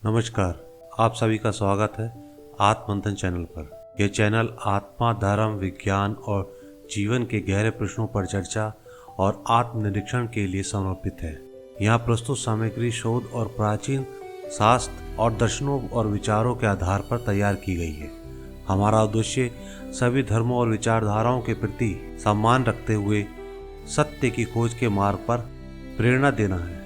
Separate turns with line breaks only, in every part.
नमस्कार, आप सभी का स्वागत है आत्ममंथन चैनल पर। यह चैनल आत्मा, धर्म, विज्ञान और जीवन के गहरे प्रश्नों पर चर्चा और आत्मनिरीक्षण के लिए समर्पित है। यहाँ प्रस्तुत सामग्री शोध और प्राचीन शास्त्र और दर्शनों और विचारों के आधार पर तैयार की गई है। हमारा उद्देश्य सभी धर्मों और विचारधाराओं के प्रति सम्मान रखते हुए सत्य की खोज के मार्ग पर प्रेरणा देना है।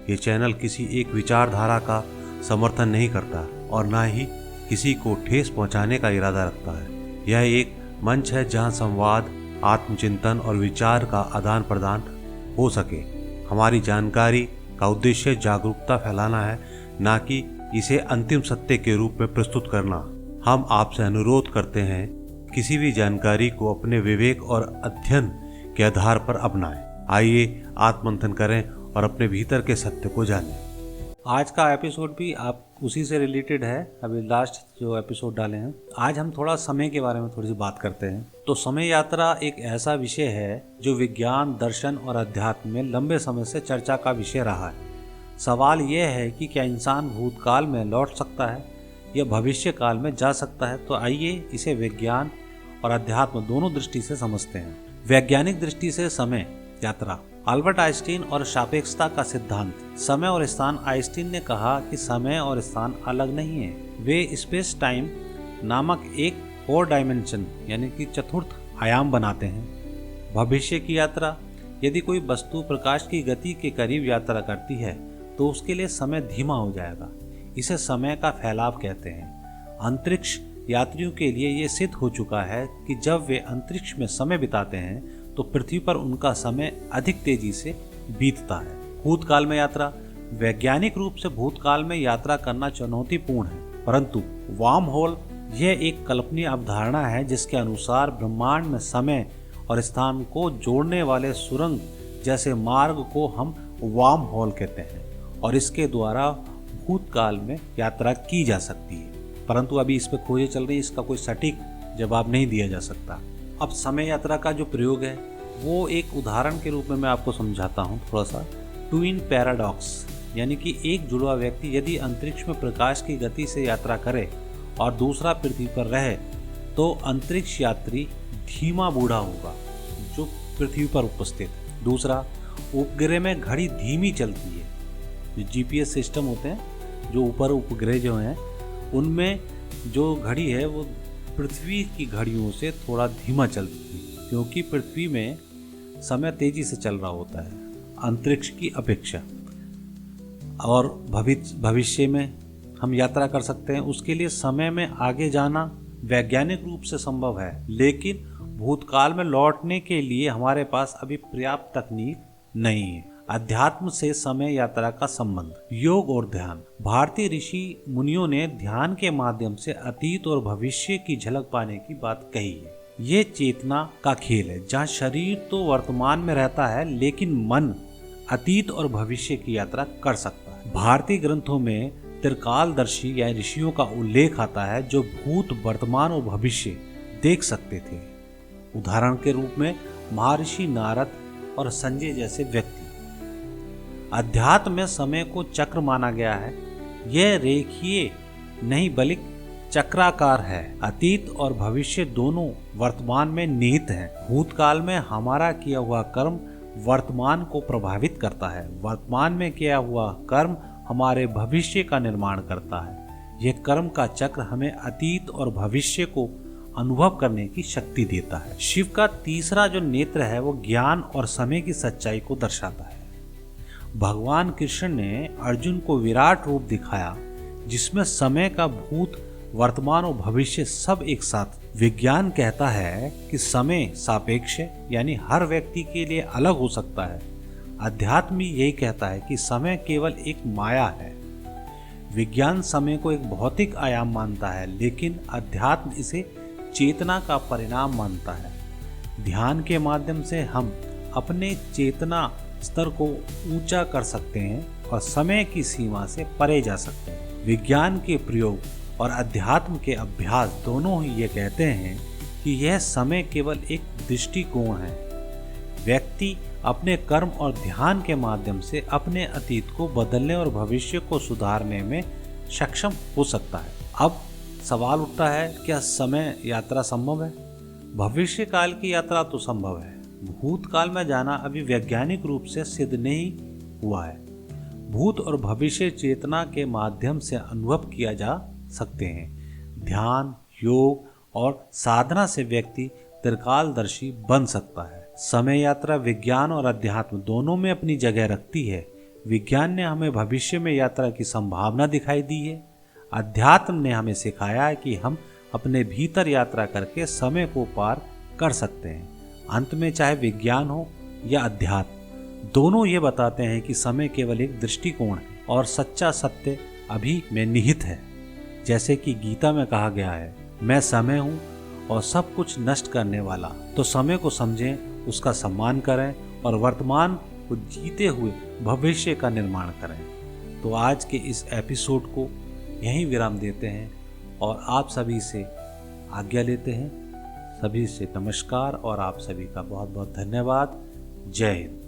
ये चैनल किसी एक विचारधारा का समर्थन नहीं करता और न ही किसी को ठेस पहुंचाने का इरादा रखता है। यह एक मंच है जहां संवाद, आत्मचिंतन और विचार का आदान प्रदान हो सके। हमारी जानकारी का उद्देश्य जागरूकता फैलाना है, न कि इसे अंतिम सत्य के रूप में प्रस्तुत करना। हम आपसे अनुरोध करते हैं किसी भी जानकारी को अपने विवेक और अध्ययन के आधार पर अपनाएं। आइए आत्ममंथन करें और अपने भीतर के सत्य को जानें।
आज का एपिसोड भी आप उसी से रिलेटेड है। अभी लास्ट जो एपिसोड डाले हैं, आज हम थोड़ा समय के बारे में थोड़ी सी बात करते हैं। तो समय यात्रा एक ऐसा विषय है जो विज्ञान, दर्शन और अध्यात्म में लंबे समय से चर्चा का विषय रहा है। सवाल यह है कि क्या इंसान भूतकाल में लौट सकता है या भविष्य काल में जा सकता है। तो आइए इसे विज्ञान और अध्यात्म दोनों दृष्टि से समझते हैं। वैज्ञानिक दृष्टि से समय यात्रा, अल्बर्ट आइंस्टीन और सापेक्षता का सिद्धांत। समय और स्थान। आइंस्टीन ने कहा कि समय और स्थान अलग नहीं है, वे स्पेस टाइम नामक एक 4 डायमेंशन यानी कि चतुर्थ आयाम बनाते हैं। भविष्य की यात्रा, यदि कोई वस्तु प्रकाश की गति के करीब यात्रा करती है तो उसके लिए समय धीमा हो जाएगा। इसे समय का फैलाव कहते हैं। अंतरिक्ष यात्रियों के लिए ये सिद्ध हो चुका है कि जब वे अंतरिक्ष में समय बिताते हैं तो पृथ्वी पर उनका समय अधिक तेजी से बीतता है। भूतकाल में यात्रा, वैज्ञानिक रूप से भूतकाल में यात्रा करना चुनौतीपूर्ण है, परंतु वार्म होल यह एक कल्पनीय अवधारणा है जिसके अनुसार ब्रह्मांड में समय और स्थान को जोड़ने वाले सुरंग जैसे मार्ग को हम वार्म होल कहते हैं और इसके द्वारा भूतकाल में यात्रा की जा सकती है। परंतु अभी इस पर खोजें चल रही है, इसका कोई सटीक जवाब नहीं दिया जा सकता। अब समय यात्रा का जो प्रयोग है वो एक उदाहरण के रूप में मैं आपको समझाता हूँ थोड़ा सा। ट्विन पैराडॉक्स, यानी कि एक जुड़वा व्यक्ति यदि अंतरिक्ष में प्रकाश की गति से यात्रा करे और दूसरा पृथ्वी पर रहे तो अंतरिक्ष यात्री धीमा बूढ़ा होगा जो पृथ्वी पर उपस्थित है। दूसरा, उपग्रह में घड़ी धीमी चलती है। जो GPS सिस्टम होते हैं, जो ऊपर उपग्रह जो हैं, उनमें जो घड़ी है वो पृथ्वी की घड़ियों से थोड़ा धीमा चलती है क्योंकि पृथ्वी में समय तेजी से चल रहा होता है अंतरिक्ष की अपेक्षा। और भविष्य में हम यात्रा कर सकते हैं, उसके लिए समय में आगे जाना वैज्ञानिक रूप से संभव है, लेकिन भूतकाल में लौटने के लिए हमारे पास अभी पर्याप्त तकनीक नहीं है। अध्यात्म से समय यात्रा का संबंध, योग और ध्यान। भारतीय ऋषि मुनियों ने ध्यान के माध्यम से अतीत और भविष्य की झलक पाने की बात कही है। ये चेतना का खेल है जहाँ शरीर तो वर्तमान में रहता है लेकिन मन अतीत और भविष्य की यात्रा कर सकता है। भारतीय ग्रंथों में त्रिकालदर्शी या ऋषियों का उल्लेख आता है जो भूत, वर्तमान और भविष्य देख सकते थे। उदाहरण के रूप में महर्षि नारद और संजय जैसे व्यक्ति। अध्यात्म में समय को चक्र माना गया है। यह रेखीय नहीं बल्कि चक्राकार है। अतीत और भविष्य दोनों वर्तमान में निहित हैं। भूतकाल में हमारा किया हुआ कर्म वर्तमान को प्रभावित करता है। वर्तमान में किया हुआ कर्म हमारे भविष्य का निर्माण करता है। यह कर्म का चक्र हमें अतीत और भविष्य को अनुभव करने की शक्ति देता है। शिव का तीसरा जो नेत्र है वो ज्ञान और समय की सच्चाई को दर्शाता है। भगवान कृष्ण ने अर्जुन को विराट रूप दिखाया जिसमें समय का भूत, वर्तमान और भविष्य सब एक साथ। विज्ञान कहता है कि समय सापेक्ष है, यानी हर व्यक्ति के लिए अलग हो सकता है। अध्यात्म यही कहता है कि समय केवल एक माया है। विज्ञान समय को एक भौतिक आयाम मानता है लेकिन अध्यात्म इसे चेतना का परिणाम मानता है। ध्यान के माध्यम से हम अपने चेतना स्तर को ऊंचा कर सकते हैं और समय की सीमा से परे जा सकते हैं। विज्ञान के प्रयोग और अध्यात्म के अभ्यास दोनों ही ये कहते हैं कि यह समय केवल एक दृष्टिकोण है। व्यक्ति अपने कर्म और ध्यान के माध्यम से अपने अतीत को बदलने और भविष्य को सुधारने में सक्षम हो सकता है। अब सवाल उठता है, क्या समय यात्रा संभव है? भविष्य काल की यात्रा तो संभव है, भूतकाल में जाना अभी वैज्ञानिक रूप से सिद्ध नहीं हुआ है। भूत और भविष्य चेतना के माध्यम से अनुभव किया जा सकते हैं। ध्यान, योग और साधना से व्यक्ति त्रिकालदर्शी बन सकता है। समय यात्रा विज्ञान और अध्यात्म दोनों में अपनी जगह रखती है। विज्ञान ने हमें भविष्य में यात्रा की संभावना दिखाई दी है। अध्यात्म ने हमें सिखाया है कि हम अपने भीतर यात्रा करके समय को पार कर सकते हैं। अंत में चाहे विज्ञान हो या अध्यात्म, दोनों ये बताते हैं कि समय केवल एक दृष्टिकोण है और सच्चा सत्य अभी में निहित है। जैसे कि गीता में कहा गया है, मैं समय हूँ और सब कुछ नष्ट करने वाला। तो समय को समझें, उसका सम्मान करें और वर्तमान को जीते हुए भविष्य का निर्माण करें। तो आज के इस एपिसोड को यहीं विराम देते हैं और आप सभी से आज्ञा लेते हैं। सभी से नमस्कार और आप सभी का बहुत बहुत धन्यवाद। जय हिंद।